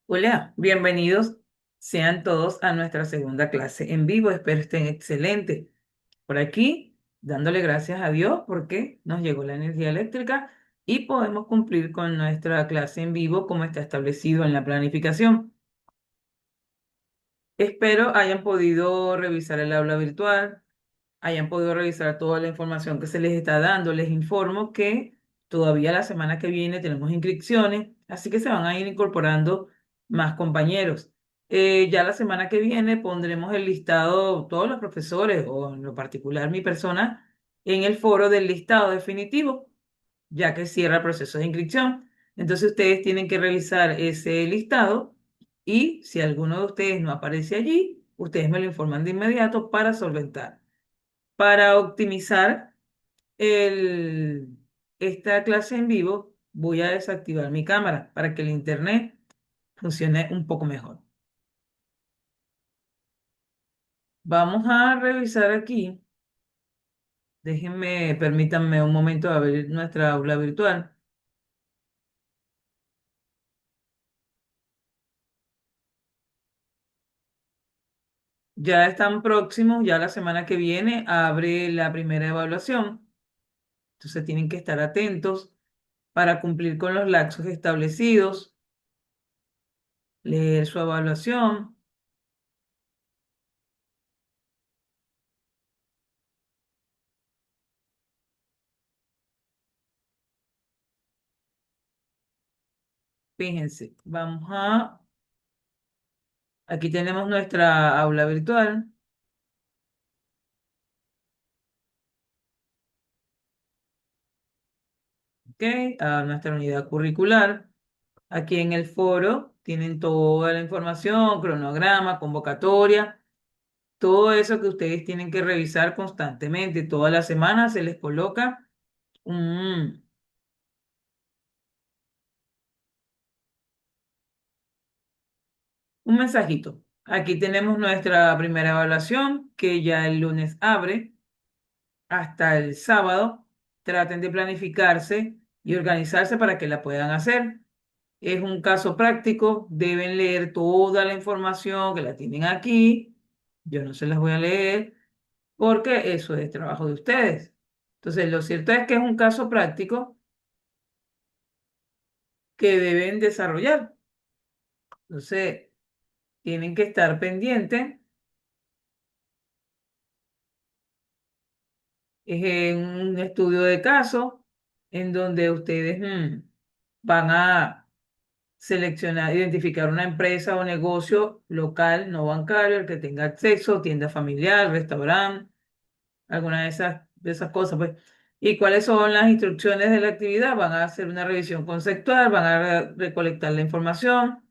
Hola, bienvenidos sean todos a nuestra segunda clase en vivo. Espero estén excelentes. Por aquí, dándole gracias a Dios porque nos llegó la energía eléctrica y podemos cumplir con nuestra clase en vivo como está establecido en la planificación. Espero hayan podido revisar el aula virtual, hayan podido revisar toda la información que se les está dando. Les informo que todavía la semana que viene tenemos inscripciones, así que se van a ir incorporando más compañeros. Ya la semana que viene pondremos el listado, todos los profesores o en lo particular mi persona, en el foro del listado definitivo, ya que cierra el proceso de inscripción. Entonces ustedes tienen que revisar ese listado y si alguno de ustedes no aparece allí, ustedes me lo informan de inmediato para solventar. Para optimizar el, esta clase en vivo, voy a desactivar mi cámara para que el internet funcione un poco mejor. Vamos a revisar aquí. Déjenme, permítanme un momento a ver nuestra aula virtual. Ya están próximos, ya la semana que viene abre la primera evaluación. Entonces tienen que estar atentos para cumplir con los lapsos establecidos, leer su evaluación. Fíjense, aquí tenemos nuestra aula virtual, ¿ok? A nuestra unidad curricular. Aquí en el foro tienen toda la información, cronograma, convocatoria, todo eso que ustedes tienen que revisar constantemente. Toda la semana se les coloca un, un mensajito. Aquí tenemos nuestra primera evaluación que ya el lunes abre hasta el sábado. Traten de planificarse y organizarse para que la puedan hacer. Es un caso práctico, deben leer toda la información que la tienen aquí. Yo no se las voy a leer porque eso es trabajo de ustedes. Entonces, lo cierto es que es un caso práctico que deben desarrollar. Entonces, tienen que estar pendientes. Es un estudio de caso en donde ustedes van a seleccionar, identificar una empresa o negocio local, no bancario, el que tenga acceso, tienda familiar, restaurante, alguna de esas cosas, pues. ¿Y cuáles son las instrucciones de la actividad? Van a hacer una revisión conceptual, van a recolectar la información,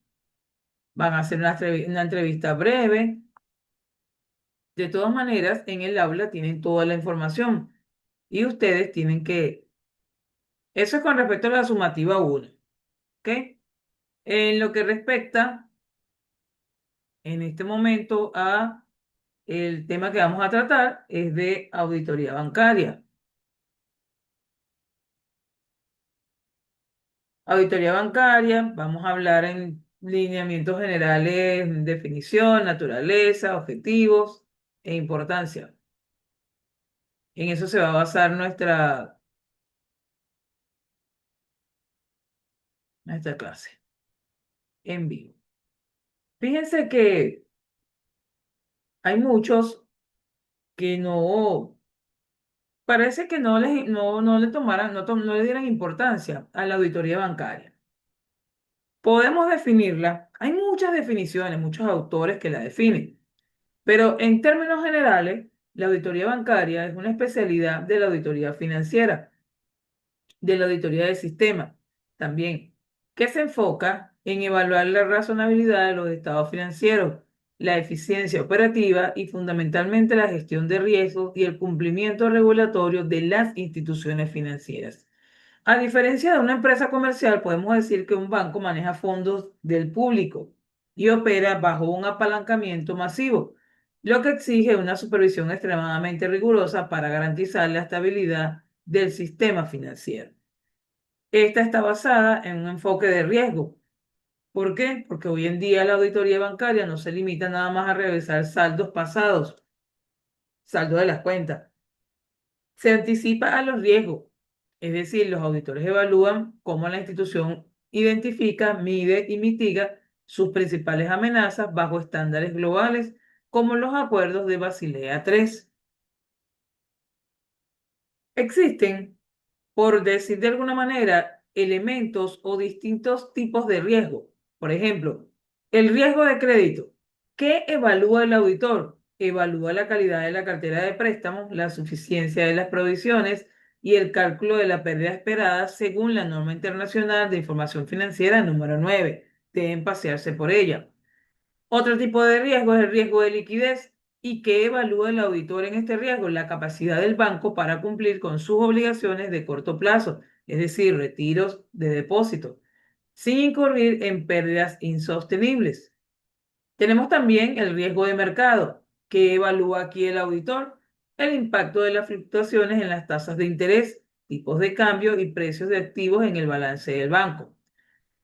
van a hacer una entrevista breve. De todas maneras, en el aula tienen toda la información y ustedes tienen que, eso es con respecto a la sumativa 1, ¿ok? En lo que respecta en este momento a el tema que vamos a tratar es de auditoría bancaria. Auditoría bancaria, vamos a hablar en lineamientos generales, definición, naturaleza, objetivos e importancia. En eso se va a basar nuestra clase en vivo. Fíjense que hay muchos que no, parece que no le tomaran, no le dieran importancia a la auditoría bancaria. Podemos definirla, hay muchas definiciones, muchos autores que la definen. Pero en términos generales, la auditoría bancaria es una especialidad de la auditoría financiera, de la auditoría del sistema también, que se enfoca en evaluar la razonabilidad de los estados financieros, la eficiencia operativa y fundamentalmente la gestión de riesgos y el cumplimiento regulatorio de las instituciones financieras. A diferencia de una empresa comercial, podemos decir que un banco maneja fondos del público y opera bajo un apalancamiento masivo, lo que exige una supervisión extremadamente rigurosa para garantizar la estabilidad del sistema financiero. Esta está basada en un enfoque de riesgo ¿Por qué? Porque hoy en día la auditoría bancaria no se limita nada más a revisar saldos pasados, saldo de las cuentas. Se anticipa a los riesgos, es decir, los auditores evalúan cómo la institución identifica, mide y mitiga sus principales amenazas bajo estándares globales, como los acuerdos de Basilea III. Existen, por decir de alguna manera, elementos o distintos tipos de riesgo. Por ejemplo, el riesgo de crédito. ¿Qué evalúa el auditor? Evalúa la calidad de la cartera de préstamos, la suficiencia de las provisiones y el cálculo de la pérdida esperada según la norma internacional de información financiera número 9. Deben pasearse por ella. Otro tipo de riesgo es el riesgo de liquidez. ¿Y qué evalúa el auditor en este riesgo? La capacidad del banco para cumplir con sus obligaciones de corto plazo, es decir, retiros de depósito, sin incurrir en pérdidas insostenibles. Tenemos también el riesgo de mercado. ¿Qué evalúa aquí el auditor? El impacto de las fluctuaciones en las tasas de interés, tipos de cambio y precios de activos en el balance del banco.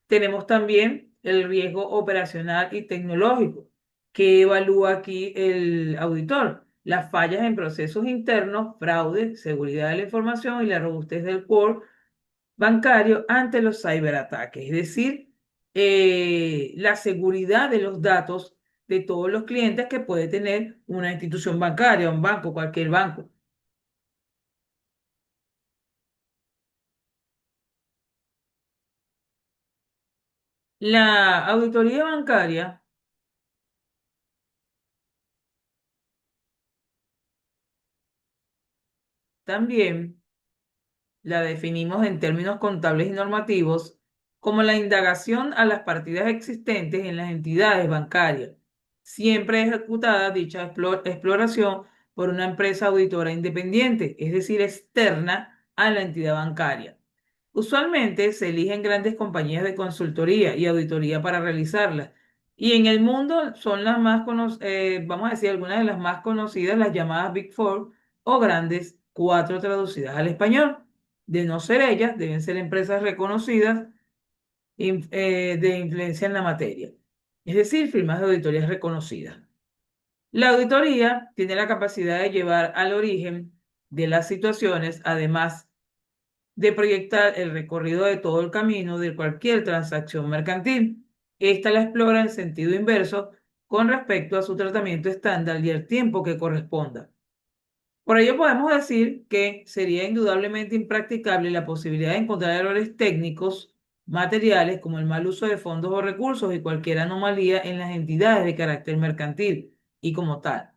Tenemos también el riesgo operacional y tecnológico, que evalúa aquí el auditor. Las fallas en procesos internos, fraude, seguridad de la información y la robustez del core bancario ante los ciberataques, es decir, la seguridad de los datos de todos los clientes que puede tener una institución bancaria, un banco, cualquier banco. La auditoría bancaria también la definimos en términos contables y normativos como la indagación a las partidas existentes en las entidades bancarias, siempre ejecutada dicha exploración por una empresa auditora independiente, es decir, externa a la entidad bancaria. Usualmente se eligen grandes compañías de consultoría y auditoría para realizarlas. Y en el mundo son las más conocidas, vamos a decir, algunas de las más conocidas, las llamadas Big Four o grandes cuatro traducidas al español. De no ser ellas, deben ser empresas reconocidas de influencia en la materia, es decir, firmas de auditorías reconocidas. La auditoría tiene la capacidad de llevar al origen de las situaciones, además de proyectar el recorrido de todo el camino de cualquier transacción mercantil. Esta la explora en sentido inverso con respecto a su tratamiento estándar y el tiempo que corresponda. Por ello podemos decir que sería indudablemente impracticable la posibilidad de encontrar errores técnicos, materiales, como el mal uso de fondos o recursos y cualquier anomalía en las entidades de carácter mercantil y como tal.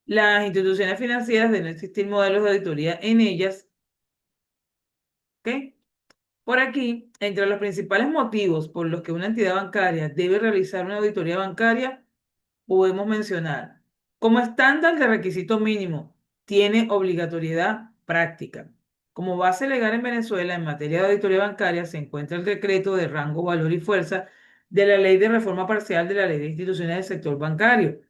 Las instituciones financieras deben existir modelos de auditoría en ellas, ¿ok? Por aquí, entre los principales motivos por los que una entidad bancaria debe realizar una auditoría bancaria, podemos mencionar, como estándar de requisito mínimo, tiene obligatoriedad práctica. Como base legal en Venezuela en materia de auditoría bancaria se encuentra el decreto de rango, valor y fuerza de la Ley de Reforma Parcial de la Ley de Instituciones del Sector Bancario,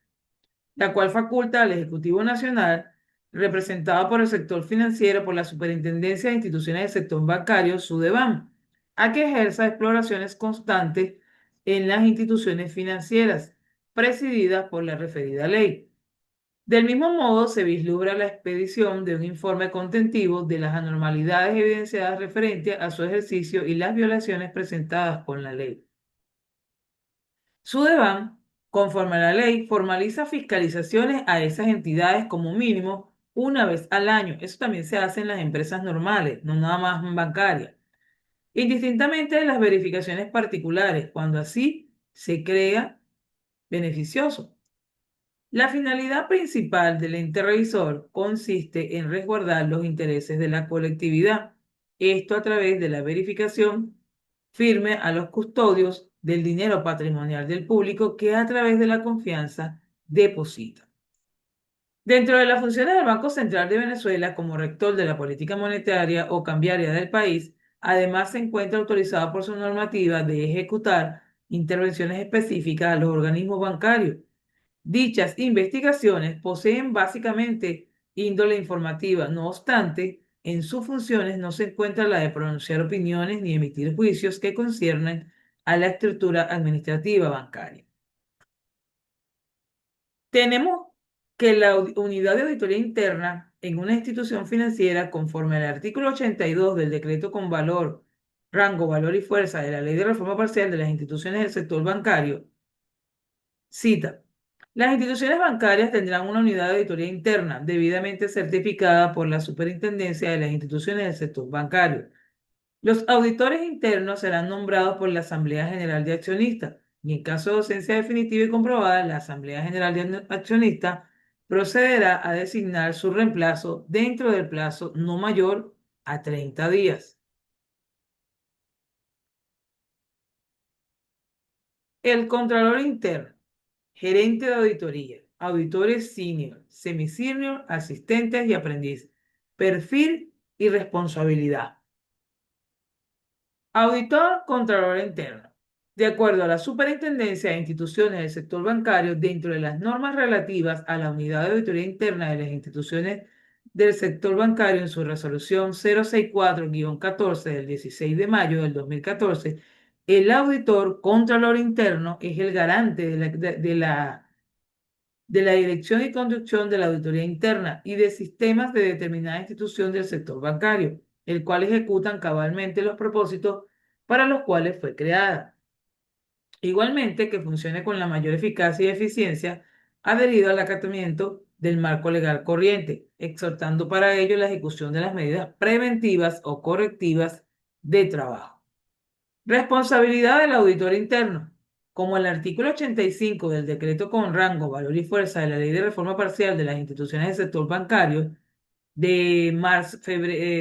la cual faculta al Ejecutivo Nacional, representado por el sector financiero por la Superintendencia de Instituciones del Sector Bancario, SUDEBAN, a que ejerza exploraciones constantes en las instituciones financieras, presididas por la referida ley. Del mismo modo, se vislumbra la expedición de un informe contentivo de las anormalidades evidenciadas referente a su ejercicio y las violaciones presentadas con la ley. Sudeban, conforme a la ley, formaliza fiscalizaciones a esas entidades como mínimo una vez al año. Eso también se hace en las empresas normales, no nada más en bancarias. Indistintamente de las verificaciones particulares, cuando así se crea beneficioso. La finalidad principal del ente revisor consiste en resguardar los intereses de la colectividad, esto a través de la verificación firme a los custodios del dinero patrimonial del público que a través de la confianza deposita. Dentro de las funciones del Banco Central de Venezuela como rector de la política monetaria o cambiaria del país, además se encuentra autorizado por su normativa de ejecutar intervenciones específicas a los organismos bancarios. Dichas investigaciones poseen básicamente índole informativa, no obstante, en sus funciones no se encuentra la de pronunciar opiniones ni emitir juicios que conciernen a la estructura administrativa bancaria. Tenemos que la unidad de auditoría interna en una institución financiera, conforme al artículo 82 del decreto con valor, rango, valor y fuerza de la Ley de Reforma Parcial de las instituciones del sector bancario, cita: las instituciones bancarias tendrán una unidad de auditoría interna debidamente certificada por la Superintendencia de las instituciones del sector bancario. Los auditores internos serán nombrados por la Asamblea General de Accionistas y en caso de ausencia definitiva y comprobada, la Asamblea General de Accionistas procederá a designar su reemplazo dentro del plazo no mayor a 30 días. El Contralor Interno, gerente de auditoría, auditores senior, semisenior, asistentes y aprendices. Perfil y responsabilidad. Auditor Contralor Interno. De acuerdo a la Superintendencia de Instituciones del Sector Bancario, dentro de las normas relativas a la unidad de auditoría interna de las instituciones del sector bancario en su resolución 064-14 del 16 de mayo del 2014, el auditor Contralor Interno es el garante de la dirección y conducción de la auditoría interna y de sistemas de determinada institución del sector bancario, el cual ejecutan cabalmente los propósitos para los cuales fue creada. Igualmente, que funcione con la mayor eficacia y eficiencia, adherido al acatamiento del marco legal corriente, exhortando para ello la ejecución de las medidas preventivas o correctivas de trabajo. Responsabilidad del auditor interno. Como el artículo 85 del decreto con rango, valor y fuerza de la Ley de Reforma Parcial de las instituciones del sector bancario de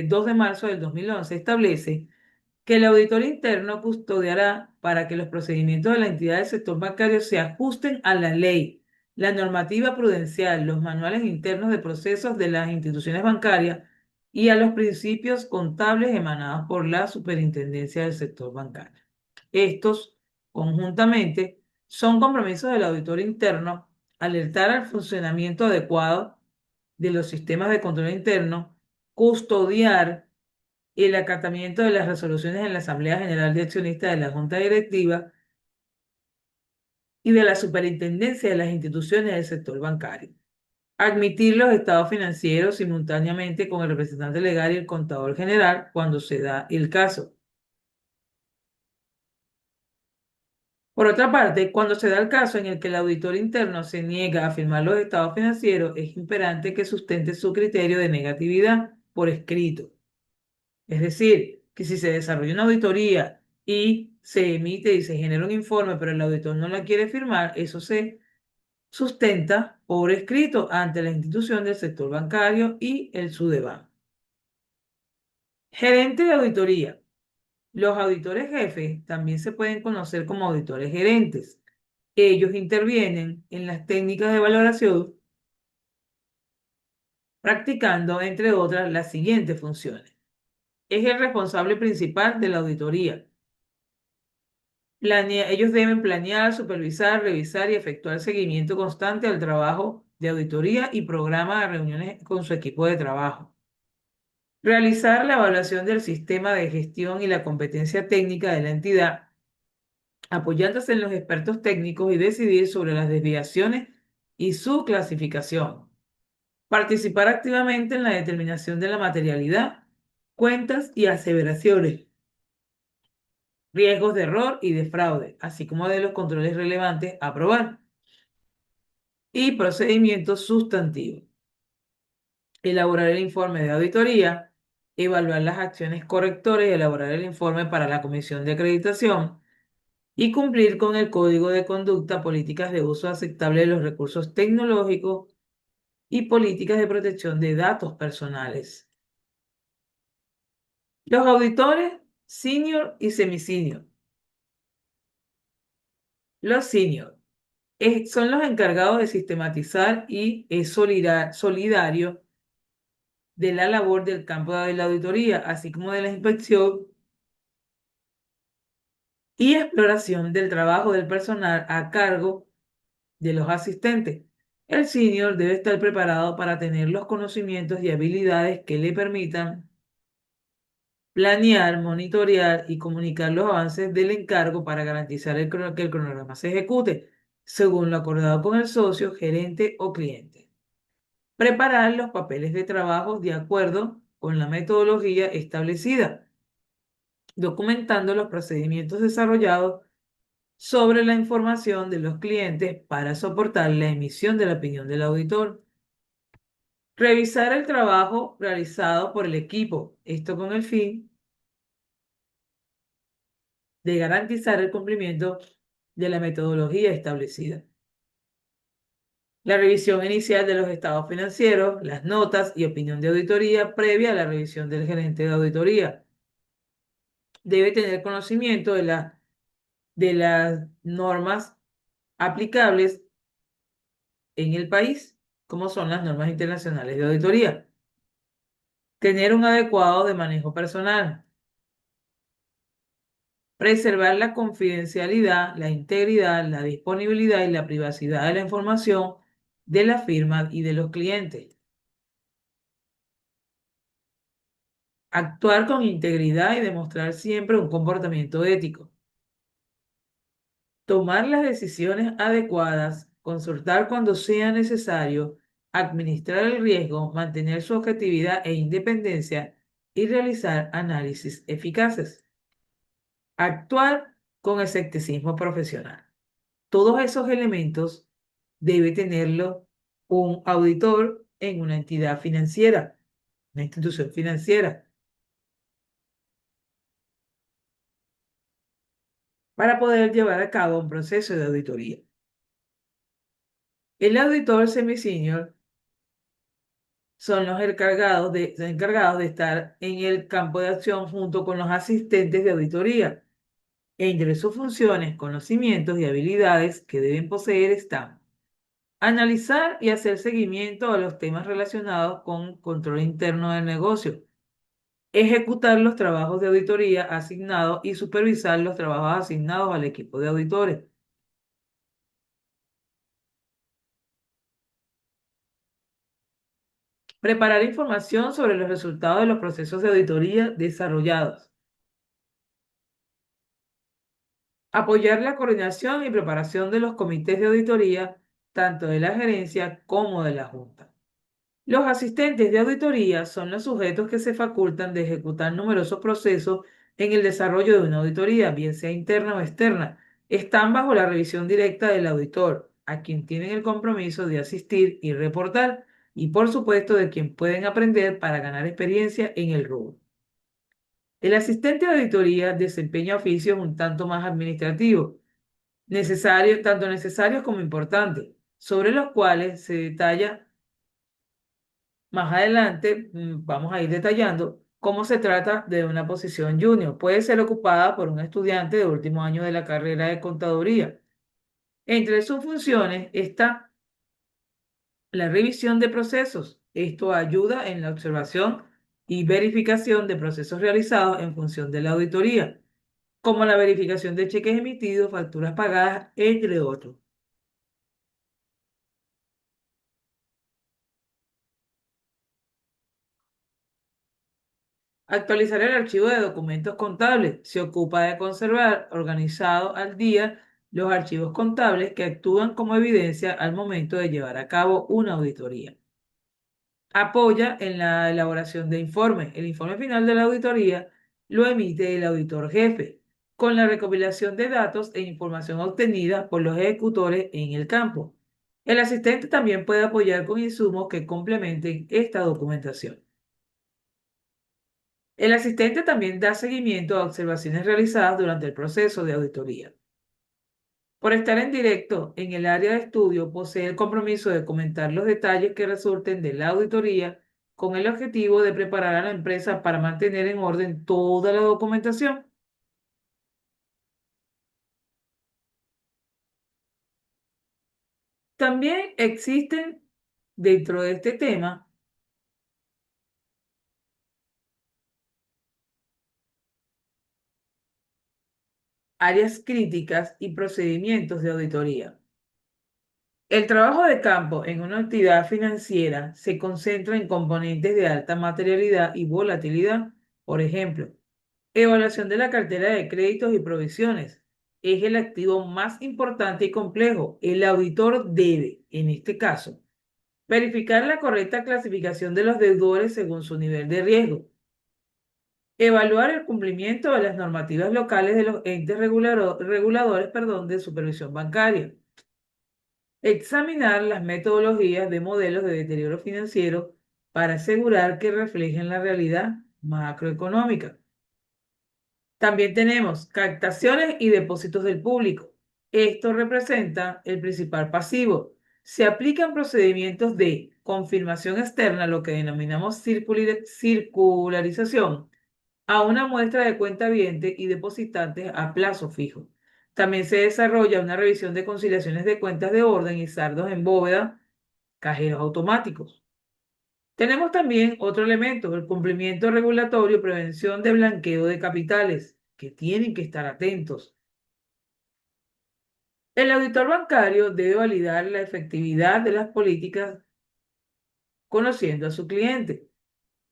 2 de marzo del 2011 establece que el auditor interno custodiará para que los procedimientos de la entidad del sector bancario se ajusten a la ley, la normativa prudencial, los manuales internos de procesos de las instituciones bancarias y a los principios contables emanados por la Superintendencia del Sector Bancario. Estos, conjuntamente, son compromisos del auditor interno: alertar al funcionamiento adecuado de los sistemas de control interno, custodiar el acatamiento de las resoluciones en la Asamblea General de Accionistas de la Junta Directiva y de la Superintendencia de las instituciones del sector bancario. Admitir los estados financieros simultáneamente con el representante legal y el contador general cuando se da el caso. Por otra parte, cuando se da el caso en el que el auditor interno se niega a firmar los estados financieros, es imperante que sustente su criterio de negatividad por escrito. Es decir, que si se desarrolla una auditoría y se emite y se genera un informe, pero el auditor no la quiere firmar, eso se sustenta por escrito ante la institución del sector bancario y el SUDEBAN. Gerente de auditoría. Los auditores jefes también se pueden conocer como auditores gerentes. Ellos intervienen en las técnicas de valoración, practicando, entre otras, las siguientes funciones. Es el responsable principal de la auditoría. Ellos deben planear, supervisar, revisar y efectuar seguimiento constante al trabajo de auditoría y programa de reuniones con su equipo de trabajo. Realizar la evaluación del sistema de gestión y la competencia técnica de la entidad, apoyándose en los expertos técnicos y decidir sobre las desviaciones y su clasificación. Participar activamente en la determinación de la materialidad, cuentas y aseveraciones, riesgos de error y de fraude, así como de los controles relevantes a aprobar. Y procedimientos sustantivos. Elaborar el informe de auditoría, evaluar las acciones correctoras y elaborar el informe para la comisión de acreditación y cumplir con el código de conducta, políticas de uso aceptable de los recursos tecnológicos y políticas de protección de datos personales. Los auditores senior y semisenior. Los senior son los encargados de sistematizar y es solidario de la labor del campo de la auditoría, así como de la inspección y exploración del trabajo del personal a cargo de los asistentes. El senior debe estar preparado para tener los conocimientos y habilidades que le permitan planear, monitorear y comunicar los avances del encargo para garantizar que el cronograma se ejecute según lo acordado con el socio, gerente o cliente. Preparar los papeles de trabajo de acuerdo con la metodología establecida, documentando los procedimientos desarrollados sobre la información de los clientes para soportar la emisión de la opinión del auditor. Revisar el trabajo realizado por el equipo, esto con el fin de garantizar el cumplimiento de la metodología establecida. La revisión inicial de los estados financieros, las notas y opinión de auditoría previa a la revisión del gerente de auditoría. Debe tener conocimiento de las normas aplicables en el país, como son las normas internacionales de auditoría. Tener un adecuado de manejo personal. Preservar la confidencialidad, la integridad, la disponibilidad y la privacidad de la información de la firma y de los clientes. Actuar con integridad y demostrar siempre un comportamiento ético. Tomar las decisiones adecuadas, consultar cuando sea necesario, administrar el riesgo, mantener su objetividad e independencia y realizar análisis eficaces. Actuar con escepticismo profesional. Todos esos elementos debe tenerlo un auditor en una entidad financiera, una institución financiera, para poder llevar a cabo un proceso de auditoría. El auditor semi-senior son los encargados de estar en el campo de acción junto con los asistentes de auditoría. Entre sus funciones, conocimientos y habilidades que deben poseer están analizar y hacer seguimiento a los temas relacionados con control interno del negocio, ejecutar los trabajos de auditoría asignados y supervisar los trabajos asignados al equipo de auditores. Preparar información sobre los resultados de los procesos de auditoría desarrollados. Apoyar la coordinación y preparación de los comités de auditoría, tanto de la gerencia como de la junta. Los asistentes de auditoría son los sujetos que se facultan de ejecutar numerosos procesos en el desarrollo de una auditoría, bien sea interna o externa. Están bajo la revisión directa del auditor, a quien tienen el compromiso de asistir y reportar, y por supuesto de quien pueden aprender para ganar experiencia en el rubro. El asistente de auditoría desempeña oficios un tanto más administrativos, tanto necesarios como importantes, sobre los cuales se detalla más adelante. Vamos a ir detallando cómo se trata de una posición junior. Puede ser ocupada por un estudiante de último año de la carrera de contaduría. Entre sus funciones está la revisión de procesos. Esto ayuda en la observación y verificación de procesos realizados en función de la auditoría, como la verificación de cheques emitidos, facturas pagadas, entre otros. Actualizar el archivo de documentos contables. Se ocupa de conservar organizado al día los archivos contables que actúan como evidencia al momento de llevar a cabo una auditoría. Apoya en la elaboración de informes. El informe final de la auditoría lo emite el auditor jefe, con la recopilación de datos e información obtenida por los ejecutores en el campo. El asistente también puede apoyar con insumos que complementen esta documentación. El asistente también da seguimiento a observaciones realizadas durante el proceso de auditoría. Por estar en directo en el área de estudio, posee el compromiso de comentar los detalles que resulten de la auditoría con el objetivo de preparar a la empresa para mantener en orden toda la documentación. También existen dentro de este tema áreas críticas y procedimientos de auditoría. El trabajo de campo en una entidad financiera se concentra en componentes de alta materialidad y volatilidad. Por ejemplo, Evaluación de la cartera de créditos y provisiones. Es el activo más importante y complejo. El auditor debe, en este caso, verificar la correcta clasificación de los deudores según su nivel de riesgo. Evaluar el cumplimiento de las normativas locales de los entes reguladores, de supervisión bancaria. Examinar las metodologías de modelos de deterioro financiero para asegurar que reflejen la realidad macroeconómica. También tenemos captaciones y depósitos del público. Esto representa el principal pasivo. Se aplican procedimientos de confirmación externa, lo que denominamos circularización, a una muestra de cuentavientes y depositantes a plazo fijo. También se desarrolla una revisión de conciliaciones de cuentas de orden y saldos en bóveda, cajeros automáticos. Tenemos también otro elemento, el cumplimiento regulatorio y prevención de blanqueo de capitales, que tienen que estar atentos. El auditor bancario debe validar la efectividad de las políticas conociendo a su cliente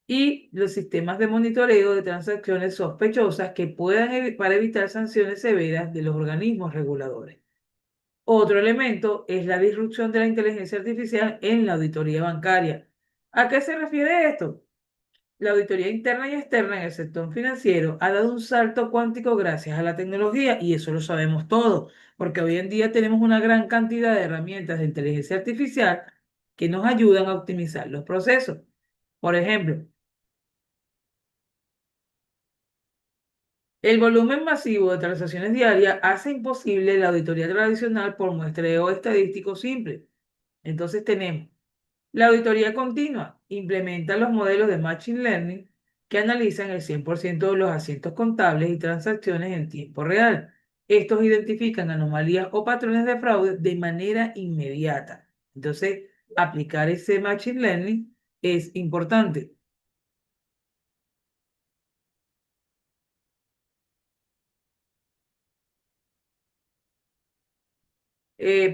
y los sistemas de monitoreo de transacciones sospechosas que puedan para evitar sanciones severas de los organismos reguladores. Otro elemento es la disrupción de la inteligencia artificial en la auditoría bancaria. ¿A qué se refiere esto? La auditoría interna y externa en el sector financiero ha dado un salto cuántico gracias a la tecnología y eso lo sabemos todos, porque hoy en día tenemos una gran cantidad de herramientas de inteligencia artificial que nos ayudan a optimizar los procesos. Por ejemplo, el volumen masivo de transacciones diarias hace imposible la auditoría tradicional por muestreo estadístico simple. Entonces tenemos la auditoría continua. Implementa los modelos de Machine Learning que analizan el 100% de los asientos contables y transacciones en tiempo real. Estos identifican anomalías o patrones de fraude de manera inmediata. Entonces, aplicar ese Machine Learning es importante.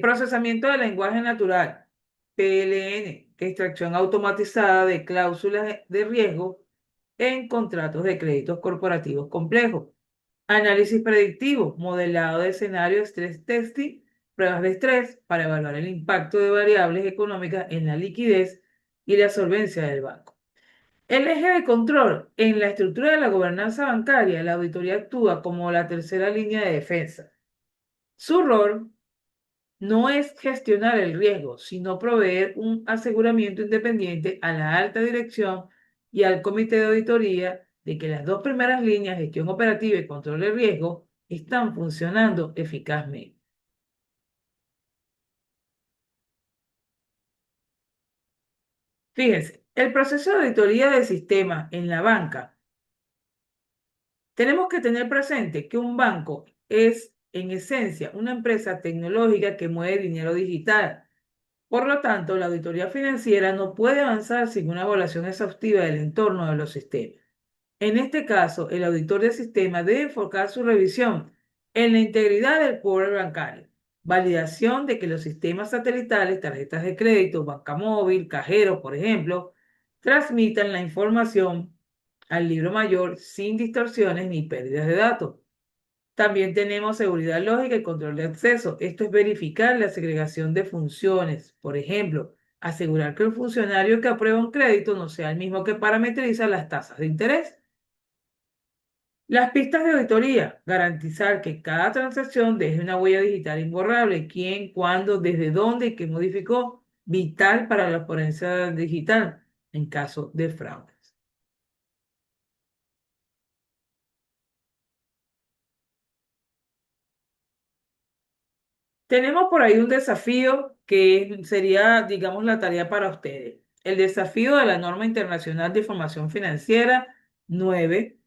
Procesamiento de lenguaje natural, PLN, extracción automatizada de cláusulas de riesgo en contratos de créditos corporativos complejos. Análisis predictivo, modelado de escenario, stress testing, pruebas de estrés para evaluar el impacto de variables económicas en la liquidez y la solvencia del banco. El eje de control en la estructura de la gobernanza bancaria, la auditoría actúa como la tercera línea de defensa. Su rol no es gestionar el riesgo, sino proveer un aseguramiento independiente a la alta dirección y al comité de auditoría de que las dos primeras líneas, gestión operativa y control de riesgo, están funcionando eficazmente. Fíjense, el proceso de auditoría de sistemas en la banca, tenemos que tener presente que un banco es en esencia una empresa tecnológica que mueve dinero digital. Por lo tanto, la auditoría financiera no puede avanzar sin una evaluación exhaustiva del entorno de los sistemas. En este caso, el auditor de sistema debe enfocar su revisión en la integridad del core bancario, validación de que los sistemas satelitales, tarjetas de crédito, banca móvil, cajero, por ejemplo, transmitan la información al libro mayor sin distorsiones ni pérdidas de datos. También tenemos seguridad lógica y control de acceso. Esto es verificar la segregación de funciones. Por ejemplo, asegurar que el funcionario que aprueba un crédito no sea el mismo que parametriza las tasas de interés. Las pistas de auditoría. Garantizar que cada transacción deje una huella digital imborrable. ¿Quién, cuándo, desde dónde y qué modificó? Vital para la forense digital en caso de fraudes. Tenemos por ahí un desafío que sería, digamos, la tarea para ustedes. El desafío de la norma internacional de información financiera 9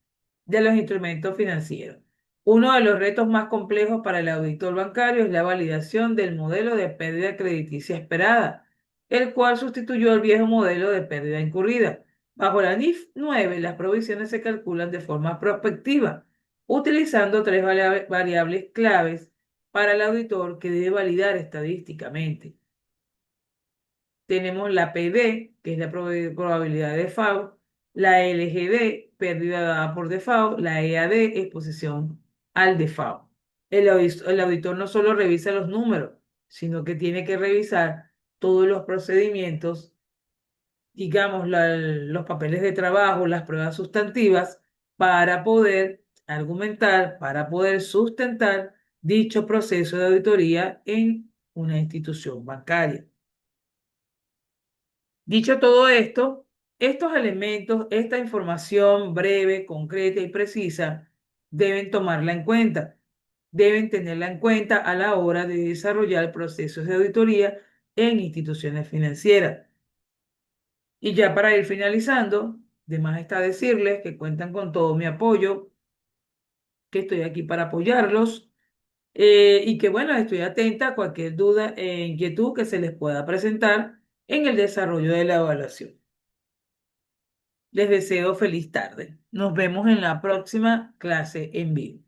de los instrumentos financieros. Uno de los retos más complejos para el auditor bancario es la validación del modelo de pérdida crediticia esperada, el cual sustituyó al viejo modelo de pérdida incurrida. Bajo la NIF 9, las provisiones se calculan de forma prospectiva, utilizando tres variables claves para el auditor que debe validar estadísticamente. Tenemos la PD, que es la probabilidad de FAO, La LGD, pérdida dada por default. La EAD, exposición al default. El auditor no solo revisa los números, sino que tiene que revisar todos los procedimientos, digamos, los papeles de trabajo, las pruebas sustantivas, para poder argumentar, para poder sustentar dicho proceso de auditoría en una institución bancaria. Dicho todo esto, estos elementos, esta información breve, concreta y precisa, deben tomarla en cuenta. Deben tenerla en cuenta a la hora de desarrollar procesos de auditoría en instituciones financieras. Y ya para ir finalizando, de más está decirles que cuentan con todo mi apoyo, que estoy aquí para apoyarlos, y que bueno, estoy atenta a cualquier duda e inquietud que se les pueda presentar en el desarrollo de la evaluación. Les deseo feliz tarde. Nos vemos en la próxima clase en vivo.